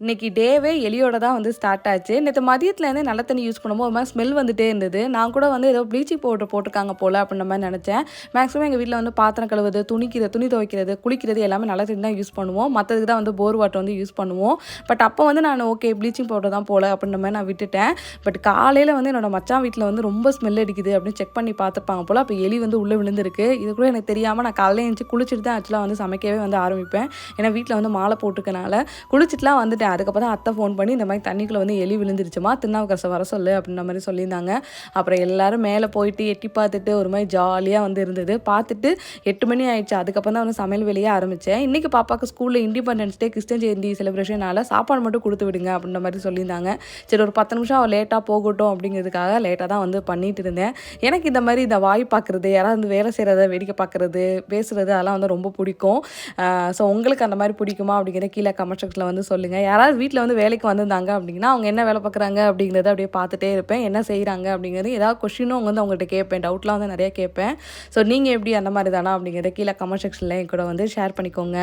இன்னைக்கு டேவே எலியோட தான் வந்து ஸ்டார்ட் ஆச்சு. நேற்று மதியத்துலேருந்து நல்ல தண்ணி யூஸ் பண்ணும்போது ஒரு மாதிரி ஸ்மெல் வந்துட்டே இருந்தது. நான் கூட வந்து ஏதோ ப்ளீச்சிங் பவுடர் போட்டிருக்காங்க போல் அப்படின்ற மாதிரி நினச்சேன். மேக்ஸிமம் எங்கள் வீட்டில் வந்து பாத்திரம் கழுவுறது, துணி துவைக்கிறது, குளிக்கிறது எல்லாமே நல்ல தண்ணி தான் யூஸ் பண்ணுவோம். மற்றதுக்கு தான் வந்து போர் வாட்டர் வந்து யூஸ் பண்ணுவோம். பட் அப்போ வந்து நான் ஓகே ப்ளீச்சிங் பவுடர் தான் போல் அப்படின்ற மாதிரி நான் விட்டுட்டேன். பட் காலையில் வந்து என்னோட மச்சான் வீட்டில் வந்து ரொம்ப ஸ்மெல் அடிக்குது அப்படின்னு செக் பண்ணி பார்த்துப்பாங்க போல். அப்போ எலி வந்து உள்ளே விழுந்திருக்கு. இது கூட எனக்கு தெரியாமல் நான் காலையில் எழுந்துச்சு குளிச்சுட்டு தான் ஆக்சுவலாக வந்து சமைக்கவே வந்து ஆரம்பிப்பேன். ஏன்னா வீட்டில் வந்து மாலை போட்டுக்கனால குளிச்சுட்டுலாம் வந்துட்டேன். அதுக்கப்புறம் தான் அத்தை ஃபோன் பண்ணி இந்த மாதிரி தண்ணிக்குள்ளே வந்து எலி விழுந்துருச்சுமா, திருநாவுக்கரசை வர சொல்லு அப்படின்ற மாதிரி சொல்லியிருந்தாங்க. அப்புறம் எல்லாரும் மேலே போயிட்டு எட்டி பார்த்துட்டு ஒரு மாதிரி ஜாலியாக வந்து இருந்தது. பார்த்துட்டு 8 மணி ஆயிடுச்சு. அதுக்கப்புறம் தான் வந்து சமையல் வேலையே ஆரம்பித்தேன். இன்றைக்கி பாப்பாவுக்கு ஸ்கூலில் இண்டிபெண்டன்ஸ் டே கிறிஸ்டின் ஜெயந்தி செலிப்ரேஷனால் சாப்பாடு மட்டும் கொடுத்து விடுங்க அப்படின்ற மாதிரி சொல்லியிருந்தாங்க. சரி ஒரு 10 நிமிஷம் அவள் லேட்டாக போகட்டும் அப்படிங்கிறதுக்காக லேட்டாக தான் வந்து பண்ணிட்டு இருந்தேன். எனக்கு இந்த மாதிரி இந்த வாய் பார்க்குறது, யாராவது வந்து வேலை செய்கிறத வேடிக்கை பார்க்குறது, பேசுகிறது அதெல்லாம் வந்து ரொம்ப பிடிக்கும். ஸோ உங்களுக்கு அந்த மாதிரி பிடிக்குமா அப்படிங்கிறத கீழே கமெண்ட் செக்ஷனில் வந்து சொல்லுங்கள். யாராவது வீட்டில் வந்து வேலைக்கு வந்திருந்தாங்க அப்படின்னா அவங்க என்ன வேலை பார்க்குறாங்க அப்படிங்கிறத அப்படியே பார்த்துட்டே இருப்பேன். என்ன செய்கிறாங்க அப்படிங்கிறது ஏதாவது கொஸ்டினும் அவங்க வந்து அவங்கள்ட்ட கேட்பேன். டவுட்லாம் வந்து நிறைய கேட்பேன். ஸோ நீங்கள் எப்படி அந்த மாதிரி தானா அப்படிங்கிறத கீழே கமெண்ட் செக்ஷனில் என் கூட வந்து ஷேர் பண்ணிக்கோங்க.